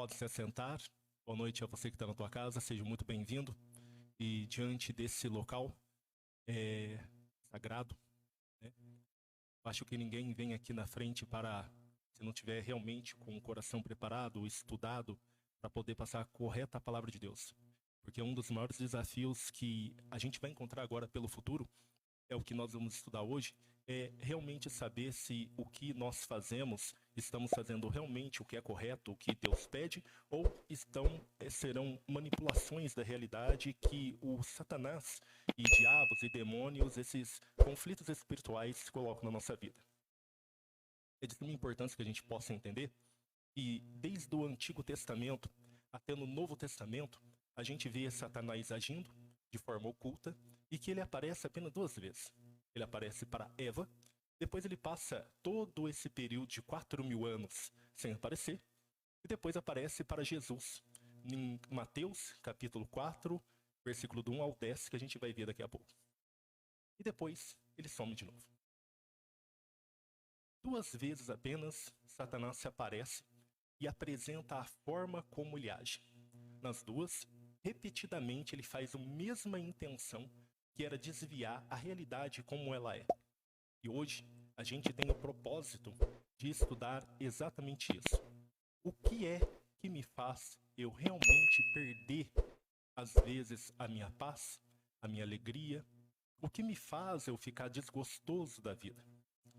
Pode se assentar. Boa noite a você que está na tua casa, seja muito bem-vindo. E diante desse local sagrado, né? Acho que ninguém vem aqui na frente se não tiver realmente com o coração preparado, estudado, para poder passar a correta palavra de Deus. Porque um dos maiores desafios que a gente vai encontrar agora pelo futuro é o que nós vamos estudar hoje, é realmente saber se o que nós fazemos, estamos fazendo realmente o que é correto, o que Deus pede, ou serão manipulações da realidade que o Satanás e diabos e demônios, esses conflitos espirituais, colocam na nossa vida. É de suma importância que a gente possa entender, e desde o Antigo Testamento até no Novo Testamento, a gente vê Satanás agindo de forma oculta e que ele aparece apenas 2 vezes. Ele aparece para Eva, depois ele passa todo esse período de 4.000 anos sem aparecer, e depois aparece para Jesus, em Mateus, capítulo 4, versículo do 1 ao 10, que a gente vai ver daqui a pouco. E depois ele some de novo. 2 vezes apenas, Satanás se aparece e apresenta a forma como ele age. Nas 2, repetidamente ele faz a mesma intenção, que era desviar a realidade como ela é. E hoje a gente tem o propósito de estudar exatamente isso. O que é que me faz eu realmente perder, às vezes, a minha paz, a minha alegria? O que me faz eu ficar desgostoso da vida?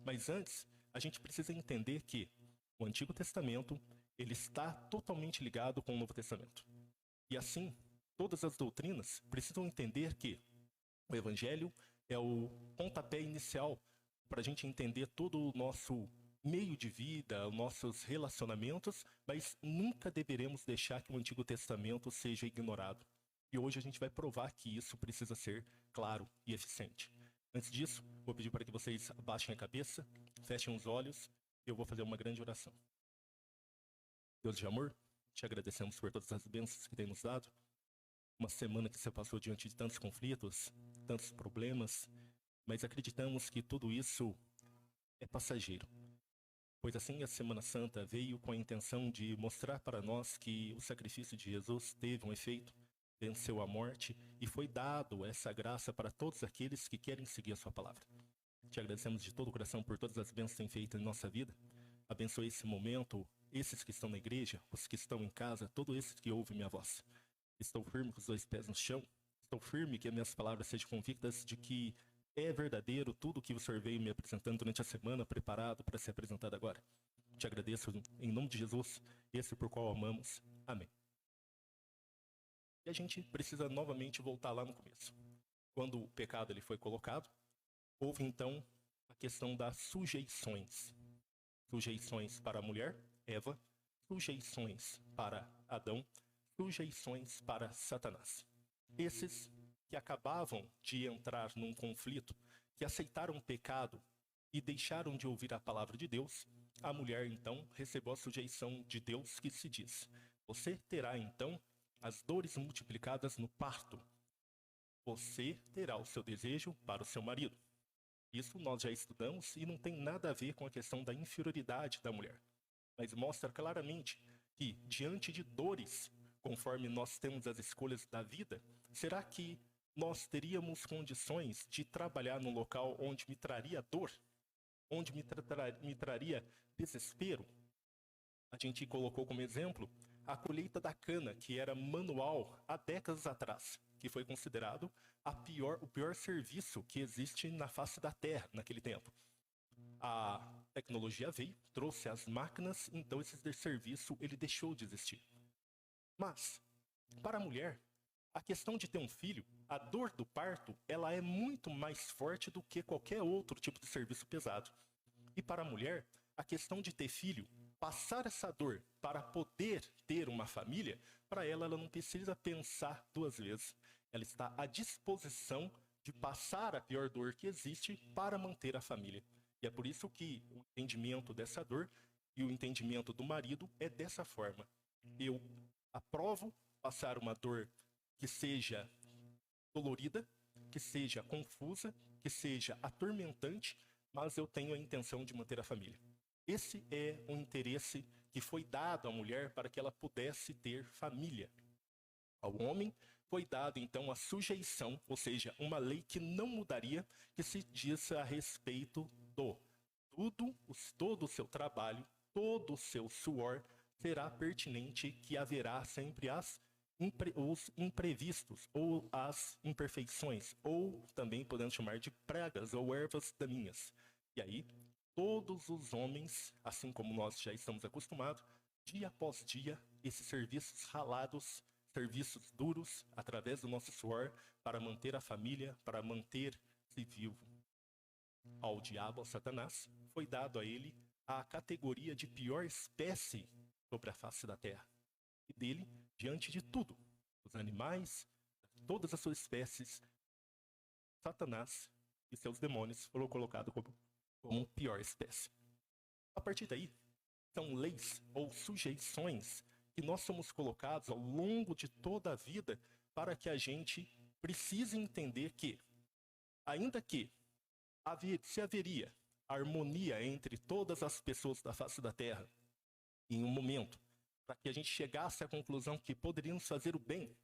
Mas antes, a gente precisa entender que o Antigo Testamento ele está totalmente ligado com o Novo Testamento. E assim, todas as doutrinas precisam entender que o Evangelho é o pontapé inicial para a gente entender todo o nosso meio de vida, os nossos relacionamentos, mas nunca deveremos deixar que o Antigo Testamento seja ignorado. E hoje a gente vai provar que isso precisa ser claro e eficiente. Antes disso, vou pedir para que vocês abaixem a cabeça, fechem os olhos e eu vou fazer uma grande oração. Deus de amor, te agradecemos por todas as bênçãos que tem nos dado. Uma semana que você passou diante de tantos conflitos, tantos problemas, mas acreditamos que tudo isso é passageiro. Pois assim a Semana Santa veio com a intenção de mostrar para nós que o sacrifício de Jesus teve um efeito, venceu a morte e foi dado essa graça para todos aqueles que querem seguir a sua palavra. Te agradecemos de todo o coração por todas as bênçãos que tem feito em nossa vida. Abençoe esse momento, esses que estão na igreja, os que estão em casa, todos esses que ouvem minha voz. Estou firme com os 2 pés no chão. Estou firme que as minhas palavras sejam convictas de que é verdadeiro tudo que o Senhor veio me apresentando durante a semana, preparado para ser apresentado agora. Te agradeço em nome de Jesus, esse por qual amamos. Amém. E a gente precisa novamente voltar lá no começo. Quando o pecado ele foi colocado, houve então a questão das sujeições. Sujeições para a mulher, Eva, sujeições para Adão, sujeições para Satanás. Esses que acabavam de entrar num conflito, que aceitaram o pecado e deixaram de ouvir a palavra de Deus, a mulher então recebeu a sujeição de Deus que se diz: você terá então as dores multiplicadas no parto. Você terá o seu desejo para o seu marido. Isso nós já estudamos e não tem nada a ver com a questão da inferioridade da mulher. Mas mostra claramente que, diante de dores, conforme nós temos as escolhas da vida, será que nós teríamos condições de trabalhar num local onde me traria dor? Onde me traria desespero? A gente colocou como exemplo a colheita da cana, que era manual há décadas atrás, que foi considerado o pior serviço que existe na face da Terra naquele tempo. A tecnologia veio, trouxe as máquinas, então esse serviço ele deixou de existir. Mas, para a mulher, a questão de ter um filho, a dor do parto, ela é muito mais forte do que qualquer outro tipo de serviço pesado. E para a mulher, a questão de ter filho, passar essa dor para poder ter uma família, para ela não precisa pensar 2 vezes. Ela está à disposição de passar a pior dor que existe para manter a família. E é por isso que o entendimento dessa dor e o entendimento do marido é dessa forma. Eu aprovo passar uma dor que seja dolorida, que seja confusa, que seja atormentante, mas eu tenho a intenção de manter a família. Esse é o interesse que foi dado à mulher para que ela pudesse ter família. Ao homem foi dado, então, a sujeição, ou seja, uma lei que não mudaria, que se diz a respeito do todo o seu trabalho, todo o seu suor será pertinente, que haverá sempre os imprevistos, ou as imperfeições, ou também podemos chamar de pragas ou ervas daninhas. E aí, todos os homens, assim como nós já estamos acostumados, dia após dia, esses serviços ralados, serviços duros, através do nosso suor, para manter a família, para manter-se vivo. Ao diabo, ao Satanás, foi dado a ele a categoria de pior espécie sobre a face da terra. E dele, diante de tudo, os animais, todas as suas espécies, Satanás e seus demônios foram colocados como pior espécie. A partir daí, são leis ou sujeições que nós somos colocados ao longo de toda a vida para que a gente precise entender que, ainda que se haveria harmonia entre todas as pessoas da face da Terra, em um momento, para que a gente chegasse à conclusão que poderíamos fazer o bem,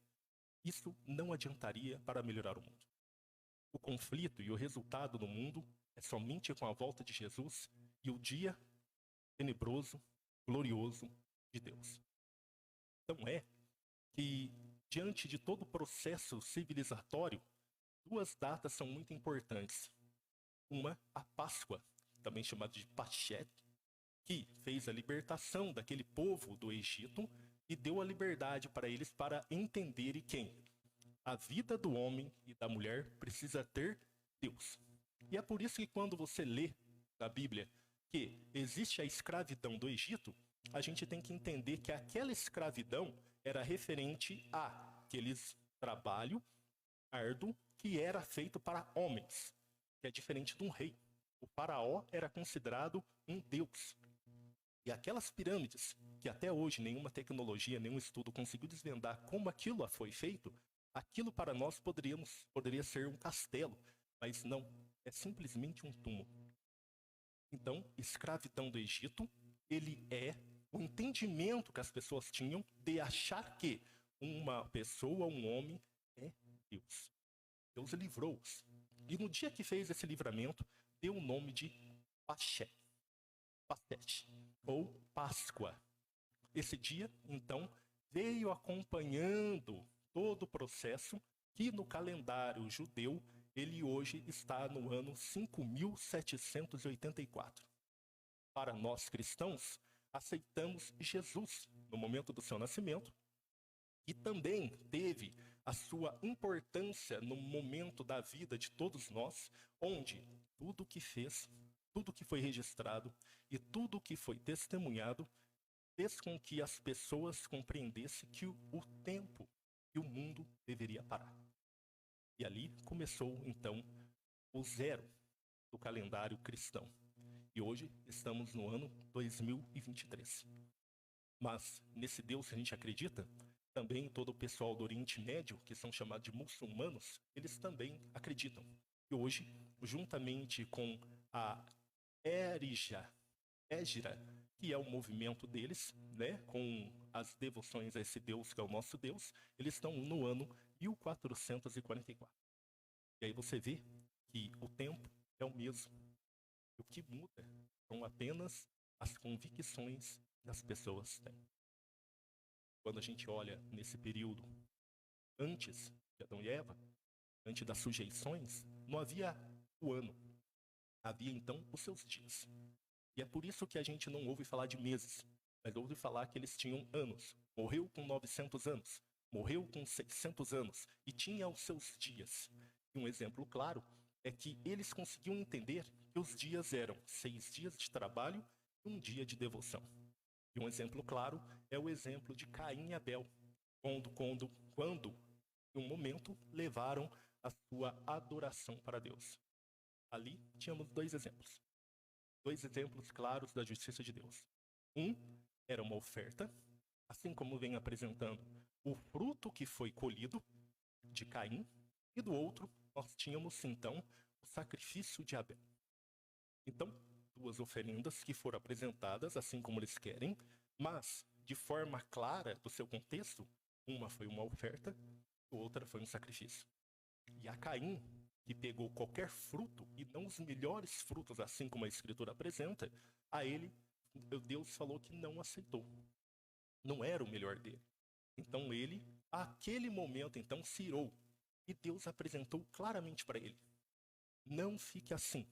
isso não adiantaria para melhorar o mundo. O conflito e o resultado no mundo é somente com a volta de Jesus e o dia tenebroso, glorioso de Deus. Então é que, diante de todo o processo civilizatório, duas datas são muito importantes. Uma, a Páscoa, também chamada de Pachet, que fez a libertação daquele povo do Egito e deu a liberdade para eles para entenderem quem? A vida do homem e da mulher precisa ter Deus. E é por isso que quando você lê na Bíblia que existe a escravidão do Egito, a gente tem que entender que aquela escravidão era referente àqueles trabalho árduo que era feito para homens, que é diferente de um rei. O faraó era considerado um deus. E aquelas pirâmides, que até hoje nenhuma tecnologia, nenhum estudo conseguiu desvendar como aquilo foi feito, aquilo para nós poderia ser um castelo, mas não, é simplesmente um túmulo. Então, escravidão do Egito, ele é o entendimento que as pessoas tinham de achar que uma pessoa, um homem, é Deus. Deus livrou-os. E no dia que fez esse livramento, deu o nome de Pachete, ou Páscoa. Esse dia, então, veio acompanhando todo o processo que no calendário judeu, ele hoje está no ano 5784. Para nós cristãos, aceitamos Jesus no momento do seu nascimento, e também teve a sua importância no momento da vida de todos nós, onde tudo que fez, tudo que foi registrado e tudo que foi testemunhado fez com que as pessoas compreendessem que o tempo e o mundo deveria parar. E ali começou, então, o zero do calendário cristão. E hoje estamos no ano 2023. Mas nesse Deus que a gente acredita, também todo o pessoal do Oriente Médio, que são chamados de muçulmanos, eles também acreditam. E hoje, juntamente com a Égira, que é o movimento deles, né, com as devoções a esse Deus que é o nosso Deus, eles estão no ano 1444. E aí você vê que o tempo é o mesmo. O que muda são apenas as convicções que as pessoas têm. Quando a gente olha nesse período antes de Adão e Eva, antes das sujeições, não havia o ano. Havia então os seus dias. E é por isso que a gente não ouve falar de meses, mas ouve falar que eles tinham anos. Morreu com 900 anos, morreu com 600 anos e tinha os seus dias. E um exemplo claro é que eles conseguiam entender que os dias eram 6 dias de trabalho e um dia de devoção. E um exemplo claro é o exemplo de Caim e Abel, quando em um momento, levaram a sua adoração para Deus. Ali tínhamos dois exemplos claros da justiça de Deus. Um era uma oferta, assim como vem apresentando o fruto que foi colhido de Caim, e do outro nós tínhamos então o sacrifício de Abel. Então, duas oferendas que foram apresentadas, assim como eles querem, mas de forma clara do seu contexto, uma foi uma oferta, outra foi um sacrifício. E a Caim, que pegou qualquer fruto e não os melhores frutos, assim como a Escritura apresenta, a ele Deus falou que não aceitou. Não era o melhor dele. Então ele, àquele momento, então se irou. E Deus apresentou claramente para ele: não fique assim,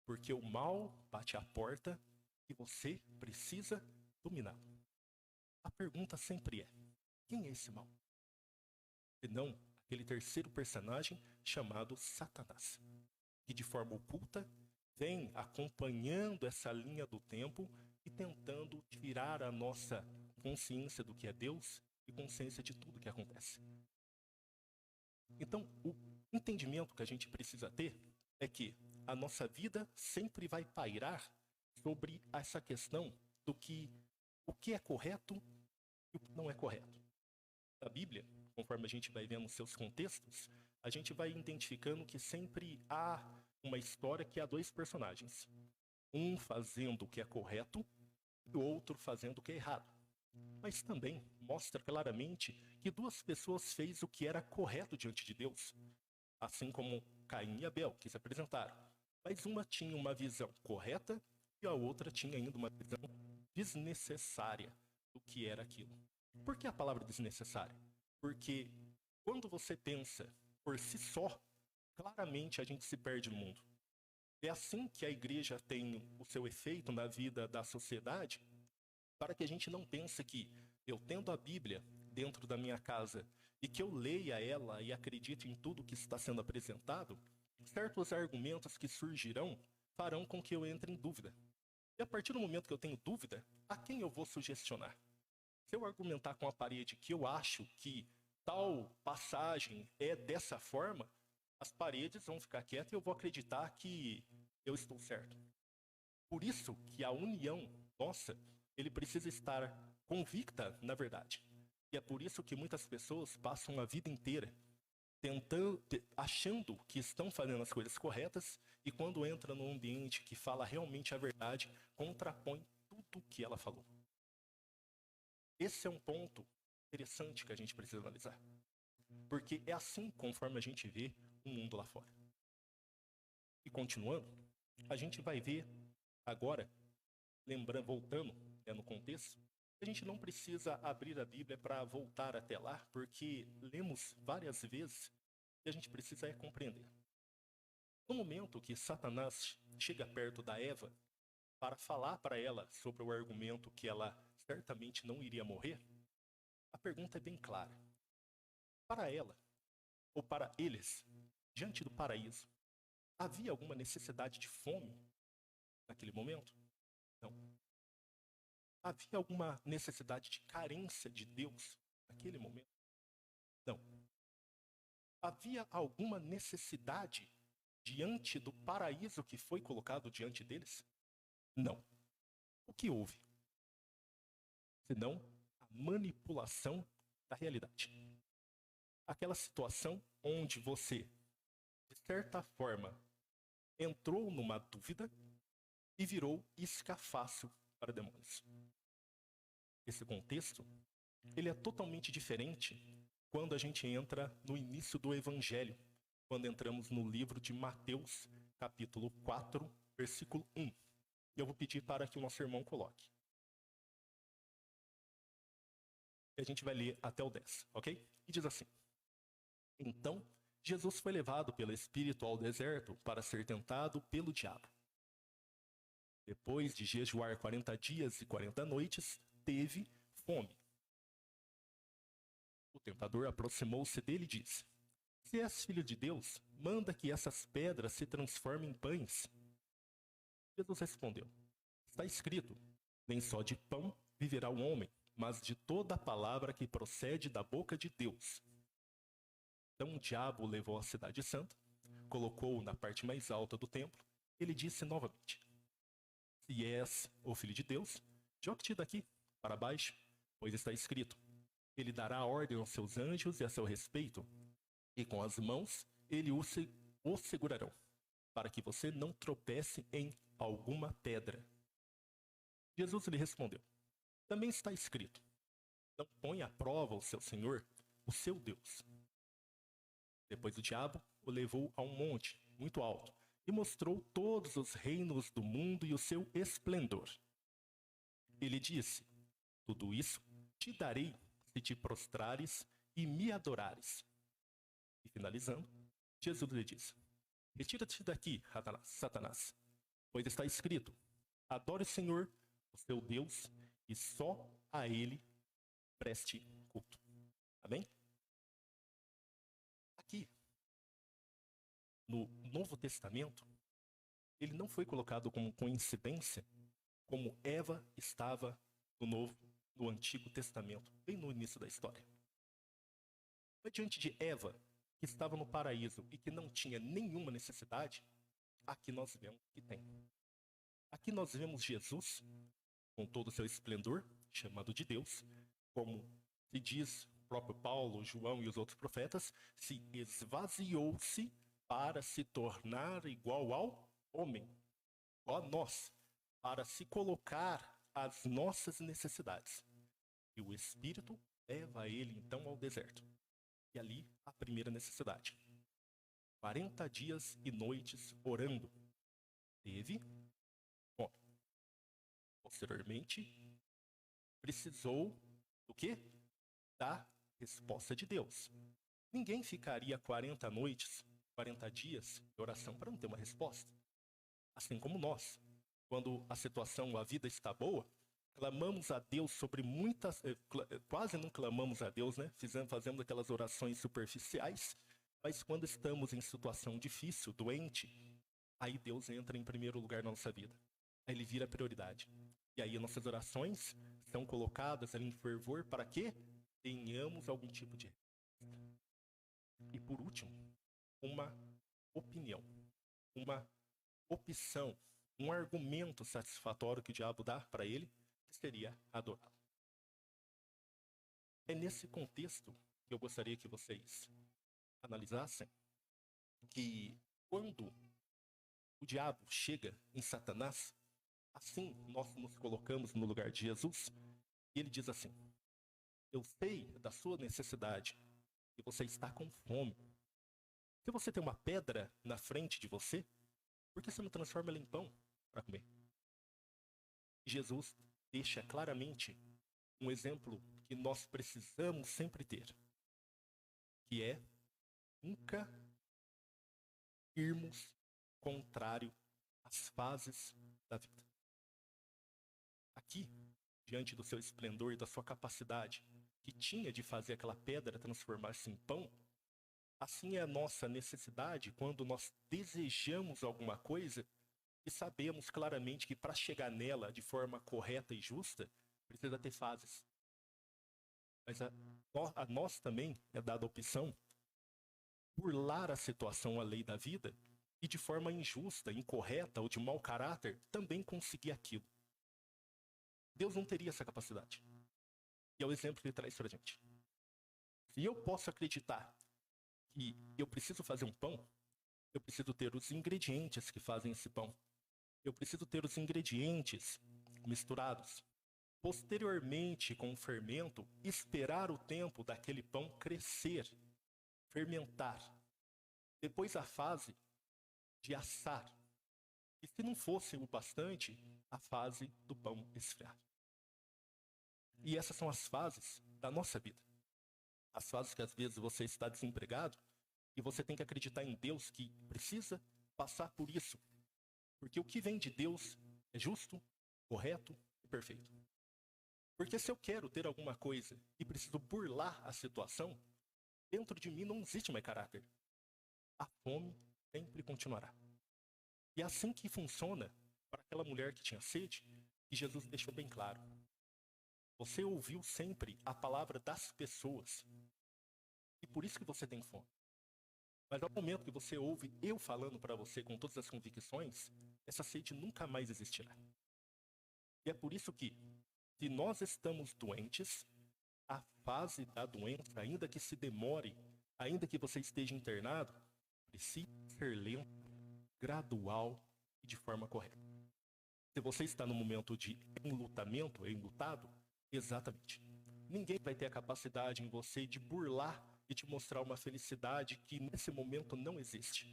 porque o mal bate à porta e você precisa dominá-lo. A pergunta sempre é: quem é esse mal? E não aquele terceiro personagem chamado Satanás, que de forma oculta vem acompanhando essa linha do tempo e tentando tirar a nossa consciência do que é Deus e consciência de tudo que acontece. Então, o entendimento que a gente precisa ter é que a nossa vida sempre vai pairar sobre essa questão do que o que é correto e o que não é correto. Na Bíblia, conforme a gente vai vendo seus contextos, a gente vai identificando que sempre há uma história que há dois personagens. Um fazendo o que é correto e o outro fazendo o que é errado. Mas também mostra claramente que duas pessoas fez o que era correto diante de Deus, assim como Caim e Abel, que se apresentaram. Mas uma tinha uma visão correta e a outra tinha ainda uma visão desnecessária do que era aquilo. Por que a palavra desnecessária? Porque quando você pensa por si só, claramente a gente se perde no mundo. É assim que a igreja tem o seu efeito na vida da sociedade, para que a gente não pense que eu tendo a Bíblia dentro da minha casa e que eu leia ela e acredite em tudo que está sendo apresentado, certos argumentos que surgirão farão com que eu entre em dúvida. E a partir do momento que eu tenho dúvida, a quem eu vou sugestionar? Se eu argumentar com a parede que eu acho que tal passagem é dessa forma, as paredes vão ficar quietas e eu vou acreditar que eu estou certo. Por isso que a união nossa, ele precisa estar convicta na verdade. E é por isso que muitas pessoas passam a vida inteira tentando, achando que estão fazendo as coisas corretas e quando entra num ambiente que fala realmente a verdade, contrapõe tudo o que ela falou. Esse é um ponto interessante que a gente precisa analisar. Porque é assim conforme a gente vê o mundo lá fora. E continuando, a gente vai ver agora, lembrando, voltando no contexto, a gente não precisa abrir a Bíblia para voltar até lá, porque lemos várias vezes e a gente precisa compreender. No momento que Satanás chega perto da Eva para falar para ela sobre o argumento que ela certamente não iria morrer, a pergunta é bem clara. Para ela, ou para eles, diante do paraíso, havia alguma necessidade de fome naquele momento? Não. Havia alguma necessidade de carência de Deus naquele momento? Não. Havia alguma necessidade diante do paraíso que foi colocado diante deles? Não. O que houve? Senão a manipulação da realidade. Aquela situação onde você, de certa forma, entrou numa dúvida e virou isca fácil para demônios. Esse contexto, ele é totalmente diferente quando a gente entra no início do Evangelho, quando entramos no livro de Mateus, capítulo 4, versículo 1. E eu vou pedir para que o nosso irmão coloque. E a gente vai ler até o 10, ok? E diz assim: Então, Jesus foi levado pelo Espírito ao deserto para ser tentado pelo diabo. Depois de jejuar 40 dias e 40 noites, teve fome. O tentador aproximou-se dele e disse: Se és filho de Deus, manda que essas pedras se transformem em pães. Jesus respondeu: Está escrito, nem só de pão viverá o homem, mas de toda a palavra que procede da boca de Deus. Então o diabo o levou à cidade santa, colocou-o na parte mais alta do templo, e ele disse novamente: Se és o filho de Deus, jogue-te daqui para baixo, pois está escrito: Ele dará ordem aos seus anjos e a seu respeito, e com as mãos ele o segurarão, para que você não tropece em alguma pedra. Jesus lhe respondeu: Também está escrito: não põe à prova o seu Senhor, o seu Deus. Depois o diabo o levou a um monte muito alto e mostrou todos os reinos do mundo e o seu esplendor. Ele disse: tudo isso te darei se te prostrares e me adorares. E finalizando, Jesus lhe disse: retira-te daqui, Satanás, pois está escrito: adore o Senhor, o seu Deus, e só a ele preste culto. Amém? Aqui, no Novo Testamento, ele não foi colocado como coincidência, como Eva estava no Antigo Testamento, bem no início da história. Mas diante de Eva, que estava no paraíso e que não tinha nenhuma necessidade, aqui nós vemos que tem. Aqui nós vemos Jesus, com todo o seu esplendor, chamado de Deus, como se diz o próprio Paulo, João e os outros profetas, se esvaziou-se para se tornar igual ao homem, igual a nós, para se colocar às nossas necessidades. E o Espírito leva ele então ao deserto. E ali a primeira necessidade. 40 dias e noites orando. Teve fome. Posteriormente, precisou do quê? Da resposta de Deus. Ninguém ficaria 40 noites, 40 dias de oração para não ter uma resposta. Assim como nós, quando a situação, a vida está boa, clamamos a Deus sobre muitas... quase não clamamos a Deus, né? Fazemos aquelas orações superficiais, mas quando estamos em situação difícil, doente, aí Deus entra em primeiro lugar na nossa vida. Aí ele vira prioridade. E aí nossas orações são colocadas ali em fervor para que tenhamos algum tipo de resposta. E por último, uma opinião, uma opção, um argumento satisfatório que o diabo dá para ele, que seria adorá-lo. É nesse contexto que eu gostaria que vocês analisassem que quando o diabo chega em Satanás, assim nós nos colocamos no lugar de Jesus, e ele diz assim: eu sei da sua necessidade, e você está com fome. Se você tem uma pedra na frente de você, por que você não transforma ela em pão para comer? Jesus deixa claramente um exemplo que nós precisamos sempre ter, que é nunca irmos contrário às fases da vida. Aqui, diante do seu esplendor e da sua capacidade que tinha de fazer aquela pedra transformar-se em pão, assim é a nossa necessidade quando nós desejamos alguma coisa e sabemos claramente que para chegar nela de forma correta e justa, precisa ter fases. Mas a nós também é dada a opção burlar a situação, a lei da vida, e de forma injusta, incorreta ou de mau caráter, também conseguir aquilo. Deus não teria essa capacidade. E é o exemplo que ele traz pra gente. Se eu posso acreditar que eu preciso fazer um pão, eu preciso ter os ingredientes que fazem esse pão. Eu preciso ter os ingredientes misturados. Posteriormente, com o fermento, esperar o tempo daquele pão crescer, fermentar. Depois a fase de assar. E se não fosse o bastante, a fase do pão esfriar. E essas são as fases da nossa vida. As fases que às vezes você está desempregado e você tem que acreditar em Deus que precisa passar por isso. Porque o que vem de Deus é justo, correto e perfeito. Porque se eu quero ter alguma coisa e preciso burlar a situação, dentro de mim não existe mais caráter. A fome sempre continuará. E é assim que funciona para aquela mulher que tinha sede, que Jesus deixou bem claro. Você ouviu sempre a palavra das pessoas. E por isso que você tem fome. Mas ao momento que você ouve eu falando para você com todas as convicções, essa sede nunca mais existirá. E é por isso que, se nós estamos doentes, a fase da doença, ainda que se demore, ainda que você esteja internado, precisa ser lenta, gradual e de forma correta. Se você está no momento de enlutamento, enlutado, Exatamente. Ninguém vai ter a capacidade em você de burlar e te mostrar uma felicidade que nesse momento não existe.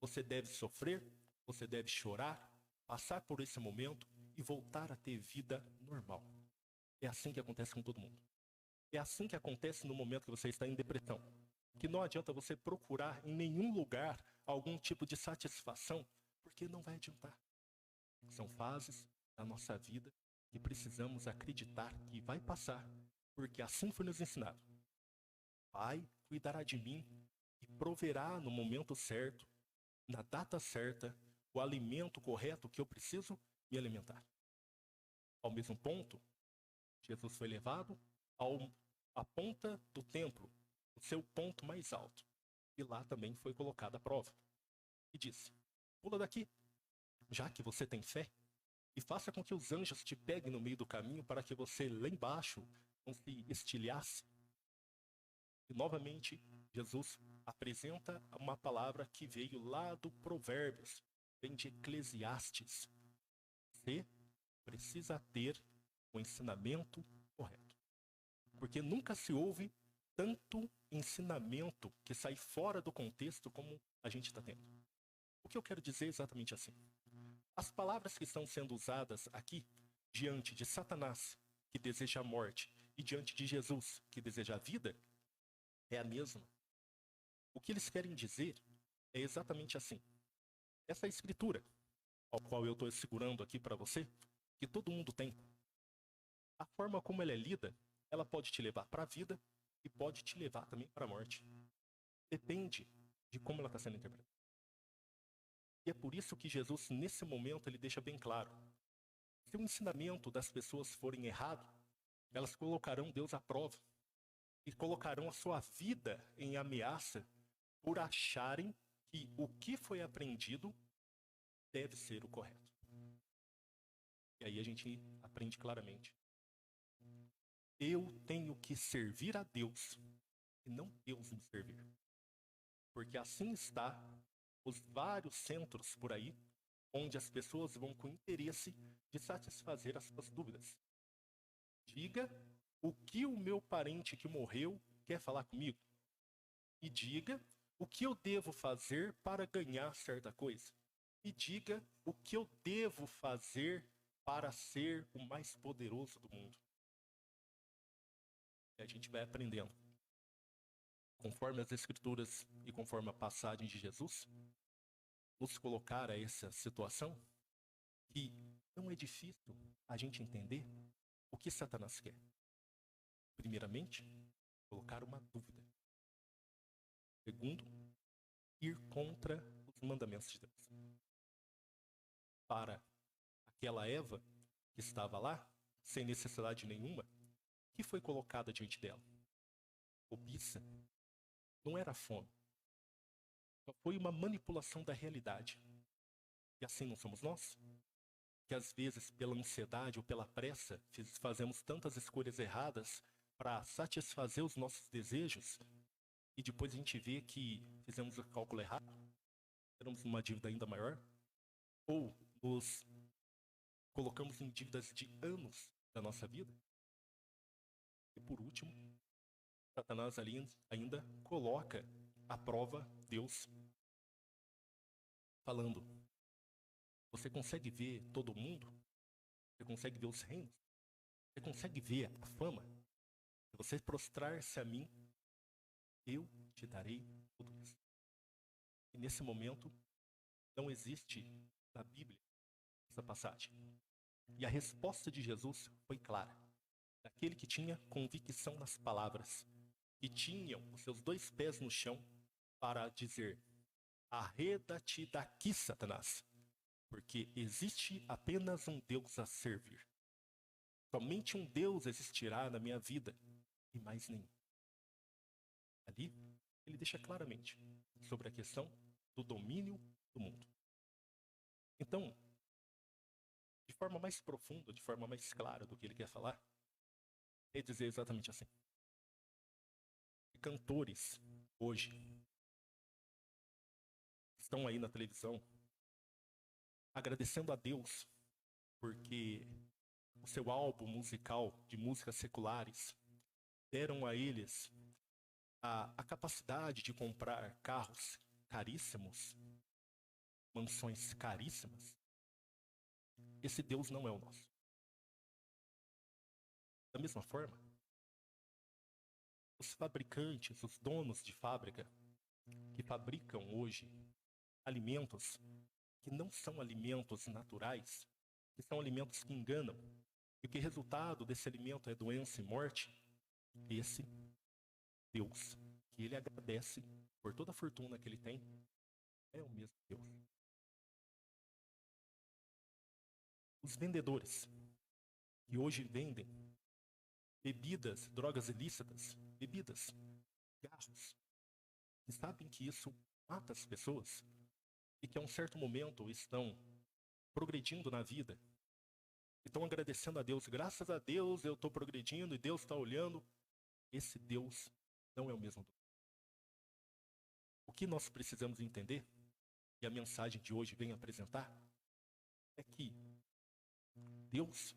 Você deve sofrer, você deve chorar, passar por esse momento e voltar a ter vida normal. É assim que acontece com todo mundo. É assim que acontece no momento que você está em depressão. Que não adianta você procurar em nenhum lugar algum tipo de satisfação, porque não vai adiantar. São fases da nossa vida que precisamos acreditar que vai passar, porque assim foi nos ensinado. Pai cuidará de mim e proverá no momento certo, na data certa, o alimento correto que eu preciso me alimentar. Ao mesmo ponto, Jesus foi levado à ponta do templo, o seu ponto mais alto. E lá também foi colocada a prova. E disse: pula daqui, já que você tem fé, e faça com que os anjos te peguem no meio do caminho para que você lá embaixo não se estilhasse. E novamente, Jesus apresenta uma palavra que veio lá do Provérbios, vem de Eclesiastes. Você precisa ter o ensinamento correto. Porque nunca se ouve tanto ensinamento que sai fora do contexto como a gente está tendo. O que eu quero dizer é exatamente assim. As palavras que estão sendo usadas aqui, diante de Satanás, que deseja a morte, e diante de Jesus, que deseja a vida, é a mesma. O que eles querem dizer é exatamente assim. Essa escritura, ao qual eu estou segurando aqui para você, que todo mundo tem, a forma como ela é lida, ela pode te levar para a vida e pode te levar também para a morte. Depende de como ela está sendo interpretada. E é por isso que Jesus, nesse momento, ele deixa bem claro. Se o ensinamento das pessoas forem errado, elas colocarão Deus à prova e colocarão a sua vida em ameaça por acharem que o que foi aprendido deve ser o correto. E aí a gente aprende claramente. Eu tenho que servir a Deus e não Deus me servir. Porque assim está os vários centros por aí, onde as pessoas vão com interesse de satisfazer as suas dúvidas. Diga o que o meu parente que morreu quer falar comigo. E diga o que eu devo fazer para ganhar certa coisa. E diga o que eu devo fazer para ser o mais poderoso do mundo. E a gente vai aprendendo. Conforme as escrituras e conforme a passagem de Jesus, nos colocar a essa situação que não é difícil a gente entender o que Satanás quer. Primeiramente, colocar uma dúvida. Segundo, ir contra os mandamentos de Deus. Para aquela Eva que estava lá, sem necessidade nenhuma, que foi colocada diante dela? Cobiça. Não era fome. Só foi uma manipulação da realidade. E assim não somos nós? Que às vezes, pela ansiedade ou pela pressa, fazemos tantas escolhas erradas para satisfazer os nossos desejos e depois a gente vê que fizemos o cálculo errado, teremos uma dívida ainda maior, ou nos colocamos em dívidas de anos da nossa vida. E por último, Satanás ali ainda coloca à prova Deus, falando: você consegue ver todo mundo? Você consegue ver os reinos? Você consegue ver a fama? Se você prostrar-se a mim, eu te darei tudo isso. E nesse momento, não existe na Bíblia essa passagem. E a resposta de Jesus foi clara. Daquele que tinha convicção nas palavras, que tinham os seus dois pés no chão para dizer: arreda-te daqui, Satanás, porque existe apenas um Deus a servir. Somente um Deus existirá na minha vida e mais nenhum. Ali, ele deixa claramente sobre a questão do domínio do mundo. Então, de forma mais profunda, de forma mais clara do que ele quer falar, é dizer exatamente assim. E cantores, hoje, estão aí na televisão agradecendo a Deus porque o seu álbum musical de músicas seculares deram a eles a capacidade de comprar carros caríssimos, mansões caríssimas. Esse Deus não é o nosso. Da mesma forma, os fabricantes, os donos de fábrica, que fabricam hoje alimentos que não são alimentos naturais, que são alimentos que enganam, e que o resultado desse alimento é doença e morte, esse Deus, que ele agradece por toda a fortuna que ele tem, é o mesmo Deus. Os vendedores que hoje vendem bebidas, drogas ilícitas, bebidas, cigarros, e sabem que isso mata as pessoas e que a um certo momento estão progredindo na vida, estão agradecendo a Deus, graças a Deus eu estou progredindo e Deus está olhando. Esse Deus não é o mesmo Deus. O que nós precisamos entender, e a mensagem de hoje vem apresentar, é que Deus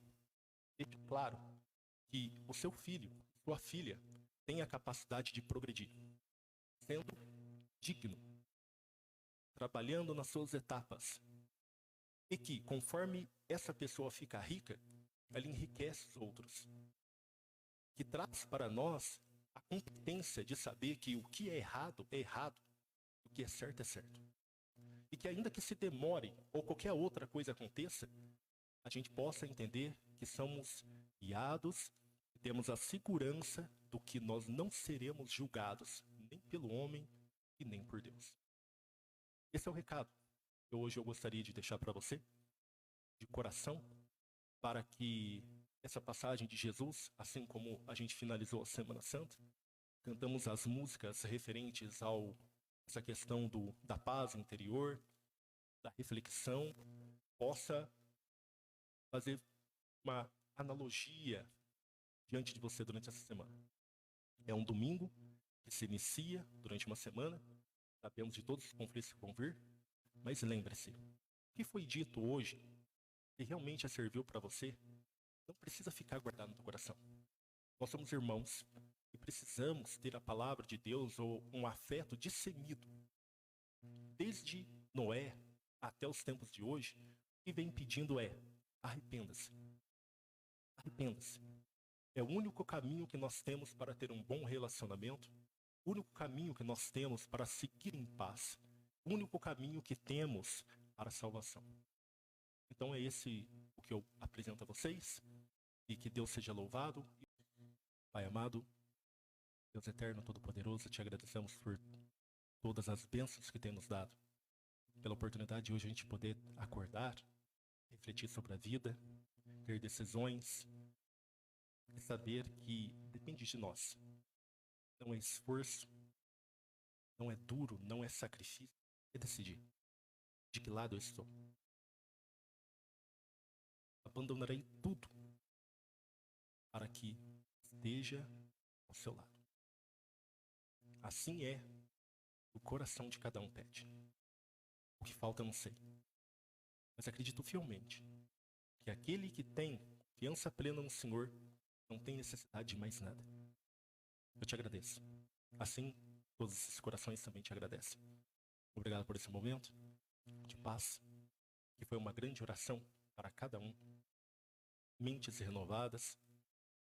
deixa claro que o seu filho, sua filha, tem a capacidade de progredir, sendo digno, trabalhando nas suas etapas. E que, conforme essa pessoa fica rica, ela enriquece os outros. Que traz para nós a competência de saber que o que é errado, o que é certo. E que ainda que se demore ou qualquer outra coisa aconteça, a gente possa entender que somos guiados, e temos a segurança do que nós não seremos julgados, nem pelo homem e nem por Deus. Esse é o recado que hoje eu gostaria de deixar para você, de coração, para que essa passagem de Jesus, assim como a gente finalizou a Semana Santa, cantamos as músicas referentes a essa questão da paz interior, da reflexão, possa fazer uma analogia diante de você durante essa semana. É um domingo que se inicia durante uma semana, sabemos de todos os conflitos que vão vir, mas lembre-se, o que foi dito hoje, que realmente serviu para você, não precisa ficar guardado no teu coração. Nós somos irmãos e precisamos ter a palavra de Deus ou um afeto discernido. Desde Noé até os tempos de hoje, o que vem pedindo é: arrependa-se. Arrependa-se. É o único caminho que nós temos para ter um bom relacionamento, o único caminho que nós temos para seguir em paz, o único caminho que temos para a salvação. Então é esse o que eu apresento a vocês, e que Deus seja louvado. Pai amado, Deus eterno, todo-poderoso, te agradecemos por todas as bênçãos que tem nos dado, pela oportunidade de hoje a gente poder acordar, refletir sobre a vida, ter decisões e saber que depende de nós. Não é esforço, não é duro, não é sacrifício, é decidir de que lado eu estou. Abandonarei tudo para que esteja ao seu lado. Assim é o coração de cada um pede. O que falta eu não sei. Mas acredito fielmente que aquele que tem confiança plena no Senhor não tem necessidade de mais nada. Eu te agradeço. Assim, todos esses corações também te agradecem. Obrigado por esse momento de paz, que foi uma grande oração para cada um. Mentes renovadas,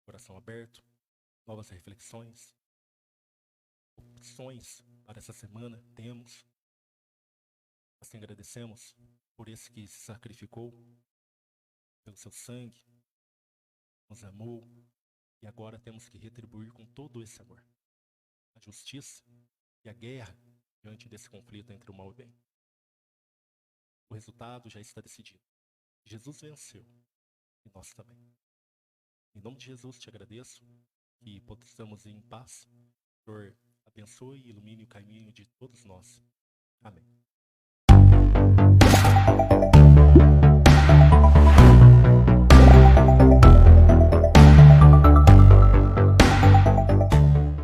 coração aberto, novas reflexões, opções para essa semana temos. Assim agradecemos por esse que se sacrificou pelo seu sangue, nos amou, e agora temos que retribuir com todo esse amor a justiça e a guerra diante desse conflito entre o mal e o bem. O resultado já está decidido. Jesus venceu e nós também. Em nome de Jesus te agradeço, que possamos ir em paz. Senhor, abençoe e ilumine o caminho de todos nós. Amém.